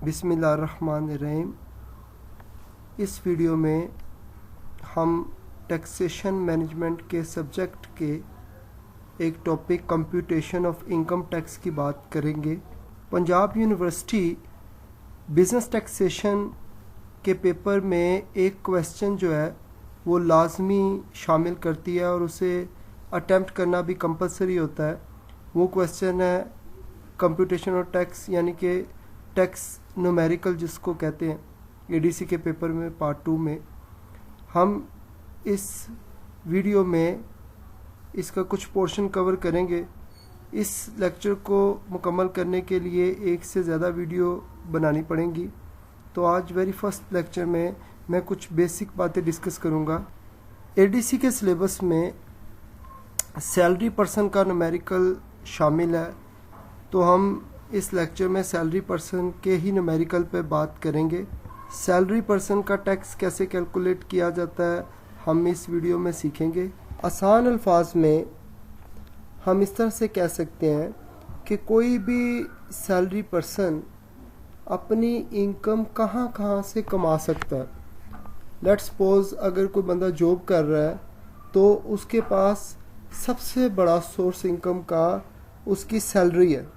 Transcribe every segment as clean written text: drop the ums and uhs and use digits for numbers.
बिस्मिल्लाहिर्रहमानिर्रहीम। इस वीडियो में हम टैक्सेशन मैनेजमेंट के सब्जेक्ट के एक topic computation of income tax की बात करेंगे। पंजाब यूनिवर्सिटी बिज़नेस टैक्सेशन के पेपर में एक क्वेश्चन जो है वो लाजमी शामिल करती है और उसे अटेम्प्ट करना भी कंपलसरी होता है। वो क्वेश्चन है कंप्यूटेशन ऑफ टैक्स, यानी कि टैक्स न्यूमेरिकल जिसको कहते हैं। एडीसी के पेपर में पार्ट 2 में हम इस वीडियो में इसका कुछ पोर्शन कवर करेंगे। इस लेक्चर को मुकम्मल करने के लिए एक से ज़्यादा वीडियो बनानी पड़ेंगी। तो आज वेरी फर्स्ट लेक्चर में मैं कुछ बेसिक बातें डिस्कस करूँगा। एडीसी के सिलेबस में सैलरी पर्सन का न्यूमेरिकल शामिल है, तो हम इस लेक्चर में सैलरी पर्सन के ही न्यूमेरिकल पे बात करेंगे। सैलरी पर्सन का टैक्स कैसे कैलकुलेट किया जाता है हम इस वीडियो में सीखेंगे। आसान अल्फाज में हम इस तरह से कह सकते हैं कि कोई भी सैलरी पर्सन अपनी इनकम कहाँ कहाँ से कमा सकता है। लेट्स सपोज अगर कोई बंदा जॉब कर रहा है तो उसके पास सबसे बड़ा सोर्स इनकम का उसकी सैलरी है।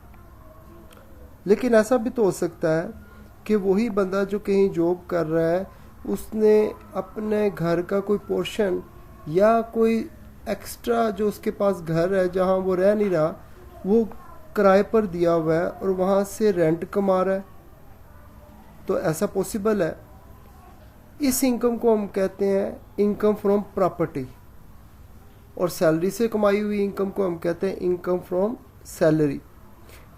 लेकिन ऐसा भी तो हो सकता है कि वही बंदा जो कहीं जॉब कर रहा है उसने अपने घर का कोई पोर्शन या कोई एक्स्ट्रा जो उसके पास घर है जहां वो रह नहीं रहा वो किराए पर दिया हुआ है और वहां से रेंट कमा रहा है। तो ऐसा पॉसिबल है। इस इनकम को हम कहते हैं इनकम फ्रॉम प्रॉपर्टी, और सैलरी से कमाई हुई इनकम को हम कहते हैं इनकम फ्रॉम सैलरी।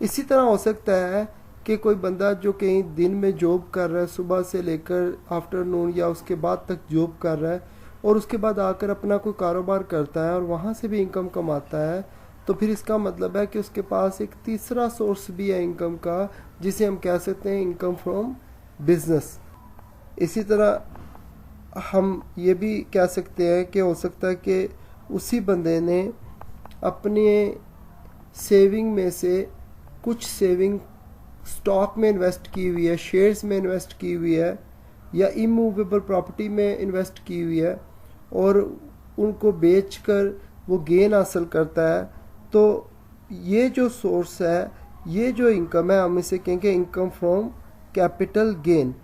इसी तरह हो सकता है कि कोई बंदा जो कहीं दिन में जॉब कर रहा है, सुबह से लेकर आफ्टरनून या उसके बाद तक जॉब कर रहा है और उसके बाद आकर अपना कोई कारोबार करता है और वहाँ से भी इनकम कमाता है, तो फिर इसका मतलब है कि उसके पास एक तीसरा सोर्स भी है इनकम का, जिसे हम कह सकते हैं इनकम फ्रॉम बिजनेस। इसी तरह हम ये भी कह सकते हैं कि हो सकता है कि उसी बंदे ने अपने सेविंग में से कुछ सेविंग स्टॉक में इन्वेस्ट की हुई है, शेयर्स में इन्वेस्ट की हुई है या इमूवेबल प्रॉपर्टी में इन्वेस्ट की हुई है और उनको बेचकर वो गेन हासिल करता है। तो ये जो सोर्स है, ये जो इनकम है, हम इसे कहेंगे इनकम फ्रॉम कैपिटल गेन।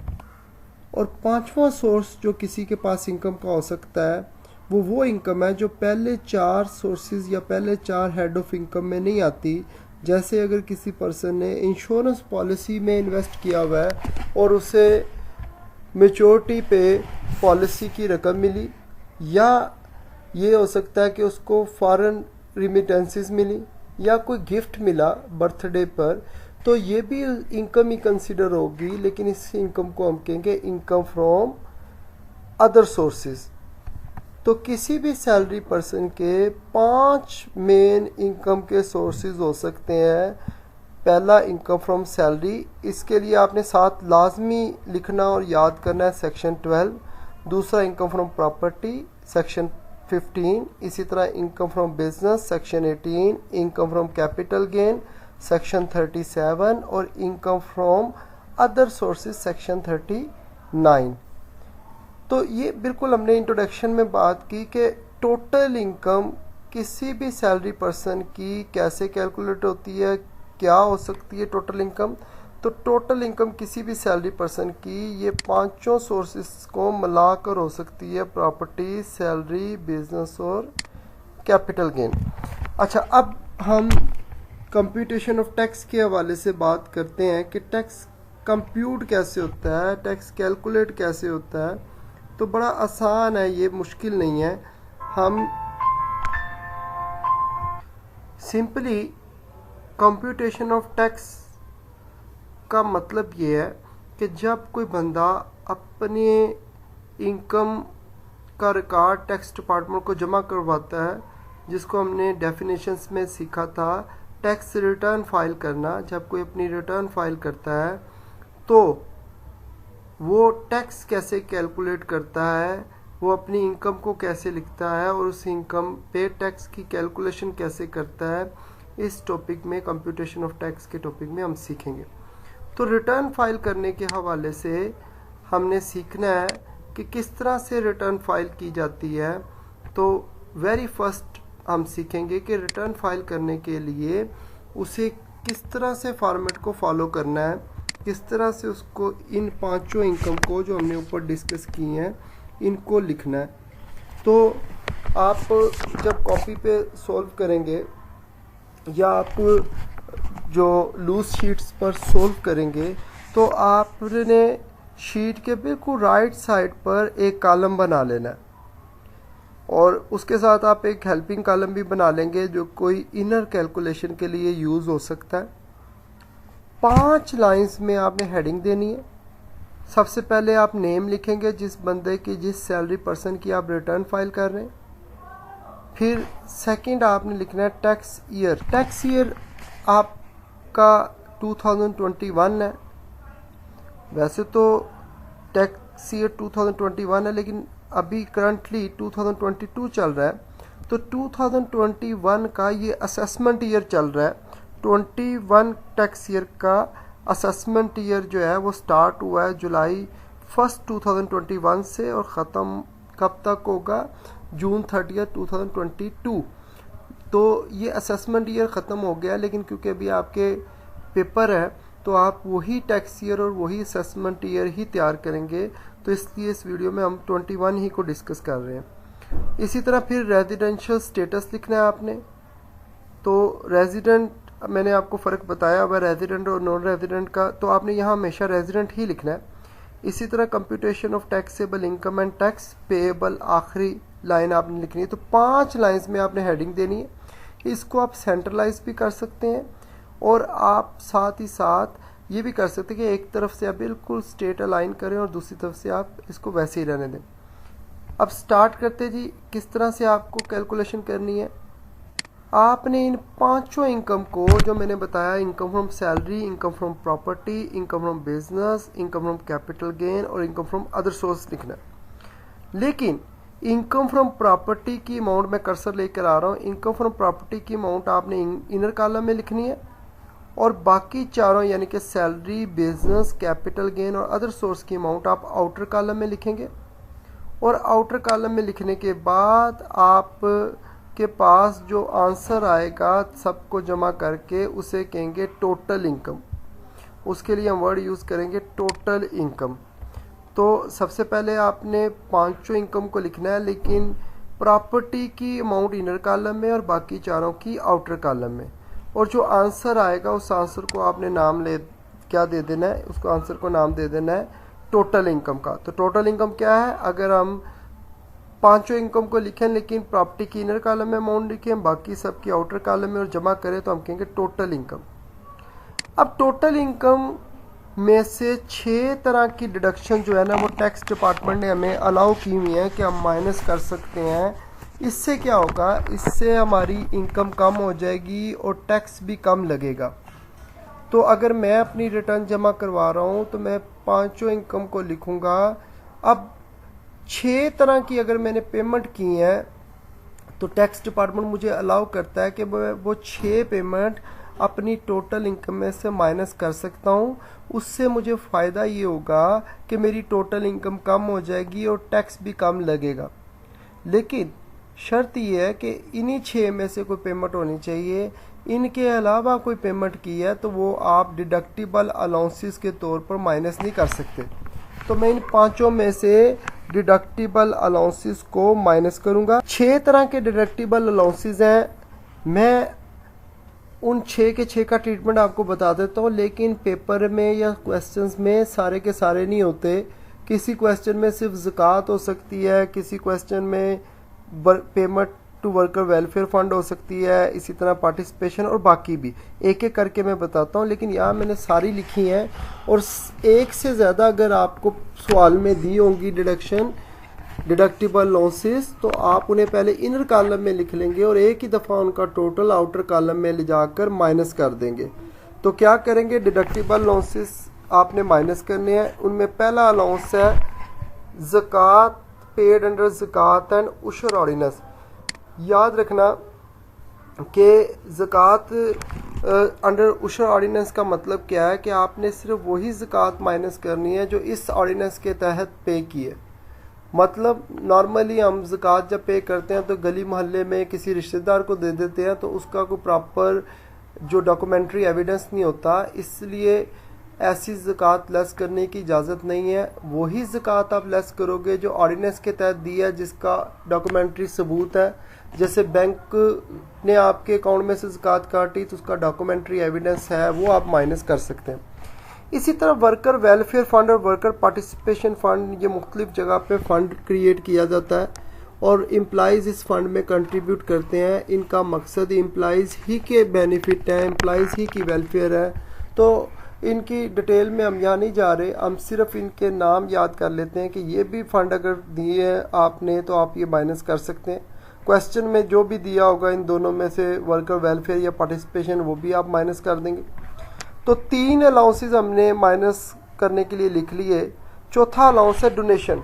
और पांचवा सोर्स जो किसी के पास इनकम का हो सकता है वो इनकम है जो पहले 4 सोर्सेज या पहले 4 हेड ऑफ इनकम में नहीं आती। जैसे अगर किसी पर्सन ने इंश्योरेंस पॉलिसी में इन्वेस्ट किया हुआ है और उसे मैच्योरिटी पे पॉलिसी की रकम मिली, या ये हो सकता है कि उसको फॉरेन रिमिटेंसेस मिली या कोई गिफ्ट मिला बर्थडे पर, तो ये भी इनकम ही कंसिडर होगी। लेकिन इस इनकम को हम कहेंगे इनकम फ्रॉम अदर सोर्सेज। तो किसी भी सैलरी पर्सन के 5 मेन इनकम के सोर्सेज हो सकते हैं। पहला इनकम फ्रॉम सैलरी, इसके लिए आपने साथ लाजमी लिखना और याद करना है सेक्शन 12। दूसरा इनकम फ्रॉम प्रॉपर्टी सेक्शन 15। इसी तरह income from business section 18, income from capital gain section 37 और income from other sources section 39। तो ये बिल्कुल हमने इंट्रोडक्शन में बात की कि टोटल इनकम किसी भी सैलरी पर्सन की कैसे कैलकुलेट होती है, क्या हो सकती है टोटल इनकम। तो टोटल इनकम किसी भी सैलरी पर्सन की ये 5 सोर्सेस को मिलाकर हो सकती है, प्रॉपर्टी, सैलरी, बिजनेस और कैपिटल गेन। अच्छा, अब हम कंप्यूटेशन ऑफ टैक्स के हवाले से बात करते हैं कि टैक्स कंप्यूट कैसे होता है, टैक्स कैलकुलेट कैसे होता है। तो बड़ा आसान है, ये मुश्किल नहीं है। हम सिंपली कंप्यूटेशन ऑफ टैक्स का मतलब ये है कि जब कोई बंदा अपने इनकम का रिकॉर्ड टैक्स डिपार्टमेंट को जमा करवाता है, जिसको हमने डेफिनेशंस में सीखा था टैक्स रिटर्न फाइल करना। जब कोई अपनी रिटर्न फाइल करता है तो वो टैक्स कैसे कैलकुलेट करता है, वो अपनी इनकम को कैसे लिखता है और उस इनकम पे टैक्स की कैलकुलेशन कैसे करता है, इस टॉपिक में कंप्यूटेशन ऑफ टैक्स के टॉपिक में हम सीखेंगे। तो रिटर्न फाइल करने के हवाले से हमने सीखना है कि किस तरह से रिटर्न फाइल की जाती है। तो वेरी फर्स्ट हम सीखेंगे कि रिटर्न फाइल करने के लिए उसे किस तरह से फॉर्मेट को फॉलो करना है, किस तरह से उसको इन पांचों इनकम को जो हमने ऊपर डिस्कस किए हैं इनको लिखना है। तो आप जब कॉपी पे सॉल्व करेंगे या आप जो लूज शीट्स पर सॉल्व करेंगे तो आपने शीट के बिल्कुल राइट साइड पर एक कॉलम बना लेना है और उसके साथ आप एक हेल्पिंग कॉलम भी बना लेंगे जो कोई इनर कैलकुलेशन के लिए यूज़ हो सकता है। 5 लाइंस में आपने हेडिंग देनी है। सबसे पहले आप नेम लिखेंगे जिस बंदे की, जिस सैलरी पर्सन की आप रिटर्न फाइल कर रहे हैं। फिर सेकंड आपने लिखना है टैक्स ईयर। टैक्स ईयर आपका 2021 है। वैसे तो टैक्स ईयर 2021 है लेकिन अभी करंटली 2022 चल रहा है, तो 2021 का ये असेसमेंट ईयर चल रहा है। 21 टैक्स ईयर का असेसमेंट ईयर जो है वो स्टार्ट हुआ है जुलाई 1 2021 से और ख़त्म कब तक होगा, जून 30 2022। तो ये असेसमेंट ईयर ख़त्म हो गया, लेकिन क्योंकि अभी आपके पेपर है तो आप वही टैक्स ईयर और वही असेसमेंट ईयर ही तैयार करेंगे, तो इसलिए इस वीडियो में हम 21 ही को डिस्कस कर रहे हैं। इसी तरह फिर रेजिडेंशियल स्टेटस लिखना है आपने। तो रेजिडेंट मैंने आपको फ़र्क बताया हुआ रेजिडेंट और नॉन रेजिडेंट का, तो आपने यहाँ हमेशा रेजिडेंट ही लिखना है। इसी तरह computation of taxable income and tax payable आखिरी लाइन आपने लिखनी है। तो 5 लाइन्स में आपने हेडिंग देनी है। इसको आप सेंट्रलाइज भी कर सकते हैं और आप साथ ही साथ ये भी कर सकते हैं कि एक तरफ से आप बिल्कुल स्ट्रेट अलाइन करें और दूसरी तरफ से आप इसको वैसे ही रहने दें। अब स्टार्ट करते जी, किस तरह से आपको कैलकुलेशन करनी है। आपने इन पांचों इनकम को जो मैंने बताया, income from salary, income from property, income from business, income from capital gain और इनकम फ्रॉम अदर सोर्स लिखना है। लेकिन इनकम फ्रॉम प्रॉपर्टी की अमाउंट मैं कर्सर लेकर आ रहा हूँ। इनकम फ्रॉम प्रॉपर्टी की अमाउंट आपने इनर कॉलम में लिखनी है और बाकी चारों यानी कि सैलरी, बिजनेस, कैपिटल गेन और अदर सोर्स की अमाउंट आप आउटर कॉलम में लिखेंगे। और आउटर कॉलम में लिखने के बाद आप के पास जो आंसर आएगा सबको जमा करके उसे कहेंगे टोटल इनकम। उसके लिए हम वर्ड यूज़ करेंगे टोटल इनकम। तो सबसे पहले आपने पांचों इनकम को लिखना है, लेकिन प्रॉपर्टी की अमाउंट इनर कॉलम में और बाकी चारों की आउटर कॉलम में। और जो आंसर आएगा उस आंसर को आपने नाम क्या दे देना है, उसको आंसर को नाम दे देना है टोटल इनकम का। तो टोटल इनकम क्या है, अगर हम पांचों इनकम को लिखें लेकिन प्रॉपर्टी की इनर कॉलम में अमाउंट लिखें, बाकी सब की आउटर कॉलम में और जमा करें तो हम कहेंगे टोटल इनकम। अब टोटल इनकम में से 6 तरह की डिडक्शन जो है ना वो टैक्स डिपार्टमेंट ने हमें अलाउ की हुई है कि हम माइनस कर सकते हैं। इससे क्या होगा, इससे हमारी इनकम कम हो जाएगी और टैक्स भी कम लगेगा। तो अगर मैं अपनी रिटर्न जमा करवा रहा हूँ तो मैं पांचों इनकम को लिखूंगा। अब 6 तरह की अगर मैंने पेमेंट की है तो टैक्स डिपार्टमेंट मुझे अलाउ करता है कि वो 6 पेमेंट अपनी टोटल इनकम में से माइनस कर सकता हूँ। उससे मुझे फ़ायदा ये होगा कि मेरी टोटल इनकम कम हो जाएगी और टैक्स भी कम लगेगा। लेकिन शर्त ये है कि इन्हीं 6 में से कोई पेमेंट होनी चाहिए। इनके अलावा कोई पेमेंट की है तो वो आप डिडक्टिबल अलाउंसेस के तौर पर माइनस नहीं कर सकते। तो मैं इन पांचों में से डिडक्टिबल अलाउंसेस को माइनस करूंगा। 6 तरह के डिडक्टिबल अलाउंसेस हैं। मैं उन 6 के 6 का ट्रीटमेंट आपको बता देता हूँ, लेकिन पेपर में या क्वेश्चंस में सारे के सारे नहीं होते। किसी क्वेश्चन में सिर्फ ज़कात हो सकती है, किसी क्वेश्चन में payment to worker welfare fund हो सकती है, इसी तरह पार्टिसिपेशन और बाकी भी एक एक करके मैं बताता हूँ। लेकिन यहाँ मैंने सारी लिखी हैं और एक से ज़्यादा अगर आपको सवाल में दी होंगी डिडक्टिबल लॉसेस तो आप उन्हें पहले इनर कॉलम में लिख लेंगे और एक ही दफ़ा उनका टोटल आउटर कॉलम में ले जाकर माइनस कर देंगे। तो क्या करेंगे, डिडक्टिबल लॉसेस आपने माइनस करने हैं। उनमें पहला अलाउंस है ज़कात पेड अंडर ज़कात एंड उशर ऑर्डिनेंस। याद रखना कि ज़कात अंडर उशर ऑर्डिनेंस का मतलब क्या है कि आपने सिर्फ वही ज़कात माइनस करनी है जो इस ऑर्डिनेंस के तहत पे की है। मतलब नॉर्मली हम ज़कात जब पे करते हैं तो गली मोहल्ले में किसी रिश्तेदार को दे देते हैं, तो उसका कोई प्रॉपर जो डॉक्यूमेंट्री एविडेंस नहीं होता, इसलिए ऐसी ज़कात लेस करने की इजाज़त नहीं है। वही ज़कात आप लेस करोगे जो ऑर्डिनेंस के तहत दी है, जिसका डॉक्यूमेंट्री सबूत है। जैसे बैंक ने आपके अकाउंट में से ज़कात काटी तो उसका डॉक्यूमेंट्री एविडेंस है, वो आप माइनस कर सकते हैं। इसी तरह वर्कर वेलफेयर फ़ंड और वर्कर पार्टिसिपेशन फ़ंड, ये मुख्तलिफ जगह पे फ़ंड क्रिएट किया जाता है और एम्प्लॉइज़ इस फंड में कंट्रीब्यूट करते हैं। इनका मकसद एम्प्लॉइज़ ही के बेनिफिट है, एम्प्लॉइज़ ही की वेलफेयर है। तो इनकी डिटेल में हम यहाँ नहीं जा रहे, हम सिर्फ इनके नाम याद कर लेते हैं कि ये भी फ़ंड अगर दिए हैं आपने तो आप ये माइनस कर सकते हैं। क्वेश्चन में जो भी दिया होगा इन दोनों में से वर्कर वेलफेयर या पार्टिसिपेशन, वो भी आप माइनस कर देंगे। तो 3 अलाउंसेस हमने माइनस करने के लिए लिख लिए। चौथा अलाउंस है डोनेशन।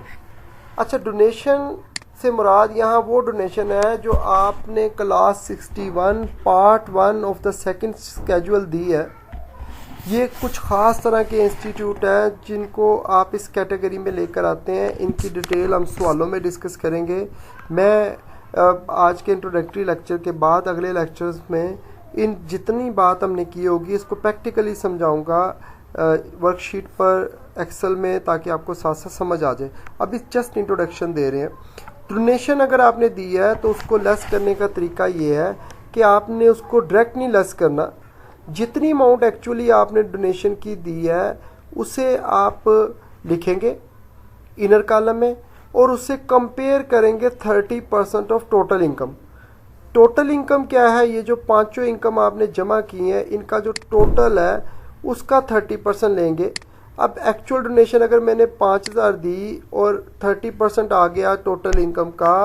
अच्छा, डोनेशन से मुराद यहाँ वो डोनेशन है जो आपने class 61 part 1 of the second schedule दी है। ये कुछ ख़ास तरह के इंस्टीट्यूट हैं जिनको आप इस कैटेगरी में लेकर आते हैं। इनकी डिटेल हम सवालों में डिस्कस करेंगे। मैं आज के इंट्रोडक्टरी लेक्चर के बाद अगले लेक्चर्स में इन जितनी बात हमने की होगी इसको प्रैक्टिकली समझाऊंगा वर्कशीट पर एक्सेल में, ताकि आपको साथ साथ समझ आ जाए। अभी जस्ट इंट्रोडक्शन दे रहे हैं। डोनेशन अगर आपने दी है तो उसको लेस करने का तरीका ये है कि आपने उसको डायरेक्ट नहीं लेस करना। जितनी अमाउंट एक्चुअली आपने डोनेशन की दी है उसे आप लिखेंगे इनर कॉलम में और उससे कंपेयर करेंगे 30% of total income. Total income क्या है? ये जो पांचों इनकम आपने जमा की है इनका जो टोटल है उसका 30% लेंगे। अब एक्चुअल डोनेशन अगर मैंने 5,000 दी और 30% आ गया टोटल इनकम का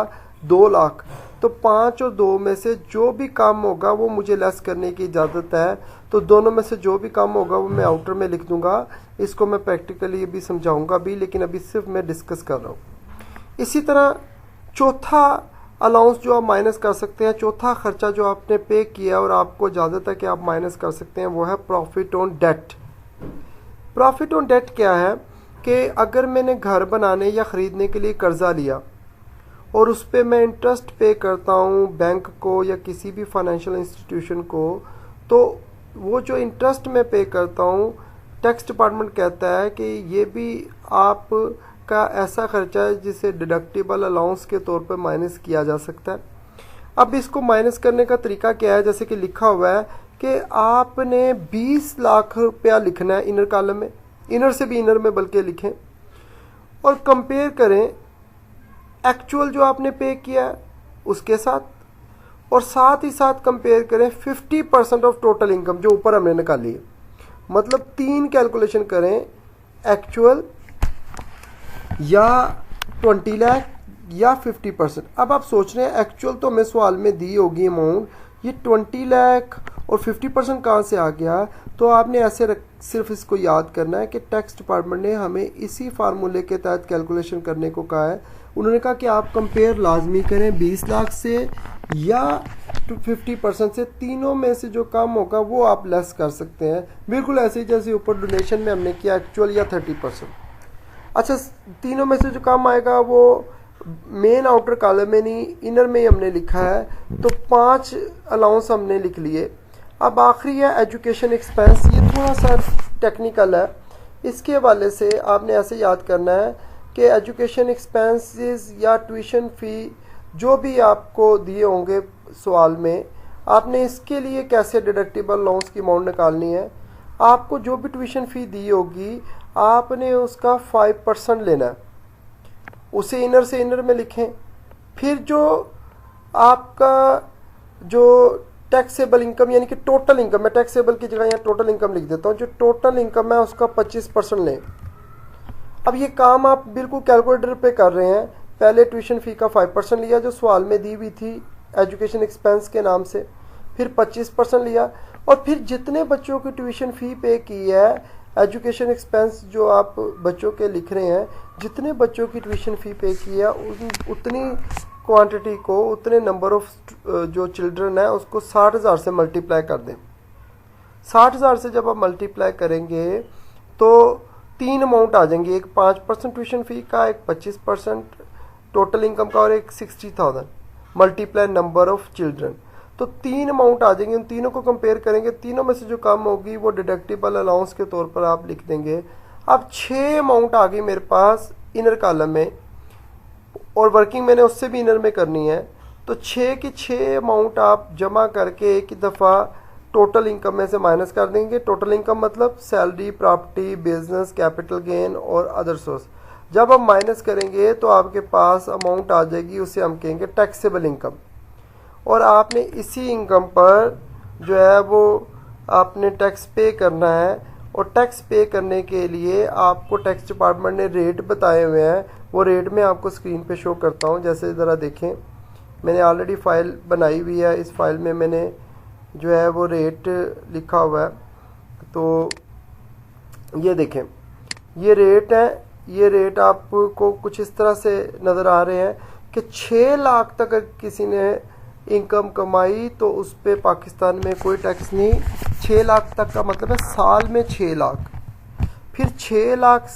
2 लाख, तो 5 और 2 में से जो भी कम होगा वो मुझे लेस करने की इजाज़त है। तो दोनों में से जो भी कम होगा वो मैं आउटर में लिख दूंगा। इसको मैं प्रैक्टिकली भी समझाऊंगा भी, लेकिन अभी सिर्फ मैं डिस्कस कर रहा हूँ। इसी तरह चौथा अलाउंस जो आप माइनस कर सकते हैं, चौथा खर्चा जो आपने पे किया और आपको इजाज़त है कि आप माइनस कर सकते हैं, वो है profit on debt. Profit on debt क्या है कि अगर मैंने घर बनाने या ख़रीदने के लिए कर्ज़ा लिया और उस पर मैं इंटरेस्ट पे करता हूँ बैंक को या किसी भी फाइनेंशियल इंस्टीट्यूशन को, तो वो जो इंटरेस्ट मैं पे करता हूँ टैक्स डिपार्टमेंट कहता है कि ये भी आप का ऐसा खर्चा है जिसे डिडक्टिबल अलाउंस के तौर पर माइनस किया जा सकता है। अब इसको माइनस करने का तरीका क्या है? जैसे कि लिखा हुआ है कि आपने 20 लाख रुपया लिखना है इनर कॉलम में, इनर से भी इनर में बल्कि लिखें, और कंपेयर करें एक्चुअल जो आपने पे किया उसके साथ, और साथ ही साथ कंपेयर करें 50% ऑफ टोटल इनकम जो ऊपर हमने निकाली है। मतलब 3 कैलकुलेशन करें, एक्चुअल या 20 लाख या 50%। अब आप सोच रहे हैं एक्चुअल तो हमें सवाल में दी होगी अमाउंट, ये 20 लाख और 50% कहाँ से आ गया? तो आपने ऐसे सिर्फ इसको याद करना है कि टैक्स डिपार्टमेंट ने हमें इसी फार्मूले के तहत कैलकुलेशन करने को कहा है। उन्होंने कहा कि आप कंपेयर लाजमी करें 20 लाख से या 50% से, तीनों में से जो कम होगा वो आप लेस कर सकते हैं। बिल्कुल ऐसे ही जैसे ऊपर डोनेशन में हमने किया एक्चुअल या 30%। अच्छा, तीनों में से जो कम आएगा वो मेन आउटर कॉलम में नहीं इनर में ही हमने लिखा है। तो 5 अलाउंस हमने लिख लिए। अब आखिरी है एजुकेशन एक्सपेंस। ये थोड़ा सा टेक्निकल है, इसके हवाले से आपने ऐसे याद करना है कि एजुकेशन एक्सपेंसेस या ट्यूशन फ़ी जो भी आपको दिए होंगे सवाल में, आपने इसके लिए कैसे डिडक्टिबल अलाउंस की अमाउंट निकालनी है। आपको जो भी ट्यूशन फ़ी दी होगी आपने उसका 5% लेना है, उसे इनर से इनर में लिखें। फिर जो आपका जो टैक्सेबल इनकम यानी कि टोटल इनकम, मैं टैक्सेबल की जगह यहाँ टोटल इनकम लिख देता हूँ, जो टोटल इनकम है उसका 25% लें। अब ये काम आप बिल्कुल कैलकुलेटर पे कर रहे हैं। पहले ट्यूशन फ़ी का 5% लिया जो सवाल में दी हुई थी एजुकेशन एक्सपेंस के नाम से, फिर 25% लिया, और फिर जितने बच्चों की ट्यूशन फ़ी पे की है एजुकेशन एक्सपेंस जो आप बच्चों के लिख रहे हैं, जितने बच्चों की ट्यूशन फ़ी पे की है उतनी क्वांटिटी को, उतने नंबर ऑफ जो चिल्ड्रन है उसको 60,000 से मल्टीप्लाई कर दें। 60,000 से जब आप मल्टीप्लाई करेंगे तो 3 अमाउंट आ जाएंगे, एक 5% ट्यूशन फी का, एक 25% टोटल इनकम का और एक 60,000 मल्टीप्लाई नंबर ऑफ चिल्ड्रन। तो 3 अमाउंट आ जाएंगे, उन तीनों को कंपेयर करेंगे, तीनों में से जो कम होगी वो डिडक्टिबल अलाउंस के तौर पर आप लिख देंगे। अब 6 अमाउंट आ गई मेरे पास इनर कॉलम में, और वर्किंग मैंने उससे भी इनर में करनी है। तो 6 की 6 अमाउंट आप जमा करके एक ही दफ़ा टोटल इनकम में से माइनस कर देंगे। टोटल इनकम मतलब salary, property, business, capital gain और अदर सोर्स। जब हम माइनस करेंगे तो आपके पास अमाउंट आ जाएगी, उसे हम कहेंगे टैक्सेबल इनकम। और आपने इसी इनकम पर जो है वो आपने टैक्स पे करना है, और टैक्स पे करने के लिए आपको टैक्स डिपार्टमेंट ने रेट बताए हुए हैं। वो रेट मैं आपको स्क्रीन पे शो करता हूँ। जैसे ज़रा देखें, मैंने ऑलरेडी फ़ाइल बनाई हुई है, इस फाइल में मैंने जो है वो रेट लिखा हुआ है। तो ये देखें, ये रेट है। ये रेट आपको कुछ इस तरह से नज़र आ रहे हैं कि 6 लाख तक अगर किसी ने इनकम कमाई तो उस पर पाकिस्तान में कोई टैक्स नहीं। 6 लाख तक का मतलब है साल में 6 लाख। फिर 6 लाख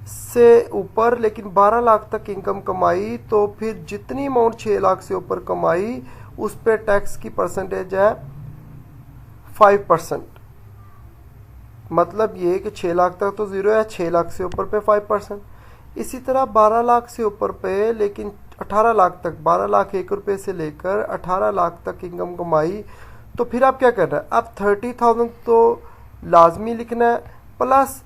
से ऊपर लेकिन 12 लाख तक इनकम कमाई तो फिर जितनी अमाउंट 6 लाख से ऊपर कमाई उस पर टैक्स की परसेंटेज है 5%। मतलब ये कि 6 लाख तक तो ज़ीरो है, 6 लाख से ऊपर पे 5%। इसी तरह 12 लाख से ऊपर पे लेकिन 18 लाख तक, 12 लाख 1 रुपये से लेकर 18 लाख तक इनकम कमाई तो फिर आप क्या करना है, अब 30,000 तो लाजमी लिखना है, प्लस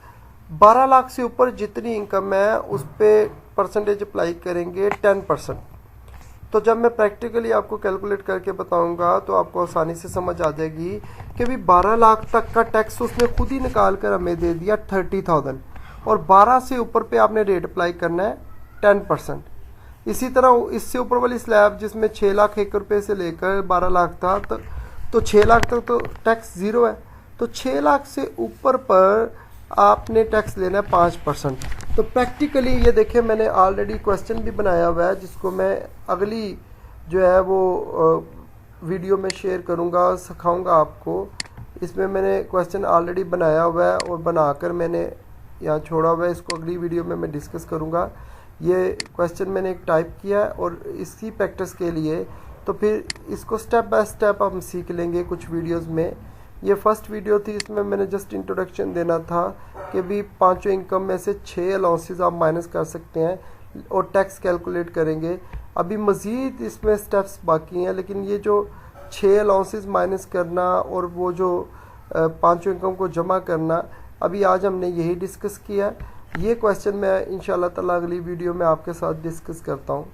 12 लाख से ऊपर जितनी इनकम है उस पर परसेंटेज अप्लाई करेंगे 10%। तो जब मैं प्रैक्टिकली आपको कैलकुलेट करके बताऊंगा तो आपको आसानी से समझ आ जाएगी कि भी 12 लाख तक का टैक्स उसने खुद ही निकाल कर हमें दे दिया 30,000, और 12 से ऊपर पे आपने रेट अप्लाई करना है 10%। इसी तरह इससे ऊपर वाली स्लैब जिसमें 6 लाख 1 रुपये से लेकर 12 लाख था तो 6 लाख तक तो टैक्स ज़ीरो है। तो 6 लाख से ऊपर पर आपने टैक्स लेना है 5%। तो प्रैक्टिकली ये देखिए, मैंने ऑलरेडी क्वेश्चन भी बनाया हुआ है जिसको मैं अगली जो है वो वीडियो में शेयर करूँगा, सिखाऊंगा आपको। इसमें मैंने क्वेश्चन ऑलरेडी बनाया हुआ है और बनाकर मैंने यहाँ छोड़ा हुआ है, इसको अगली वीडियो में मैं डिस्कस करूँगा। ये क्वेश्चन मैंने एक टाइप किया है और इसी प्रैक्टिस के लिए तो फिर इसको स्टेप बाय स्टेप हम सीख लेंगे कुछ वीडियोस में। ये फर्स्ट वीडियो थी, इसमें मैंने जस्ट इंट्रोडक्शन देना था कि भी 5 इनकम में से 6 अलाउंसेस आप माइनस कर सकते हैं और टैक्स कैलकुलेट करेंगे। अभी मज़ीद इसमें स्टेप्स बाकी हैं, लेकिन ये जो 6 अलाउंसेस माइनस करना और वो जो 5 इनकम को जमा करना, अभी आज हमने यही डिस्कस किया। ये क्वेश्चन मैं इंशाल्लाह ताला अगली वीडियो में आपके साथ डिस्कस करता हूँ।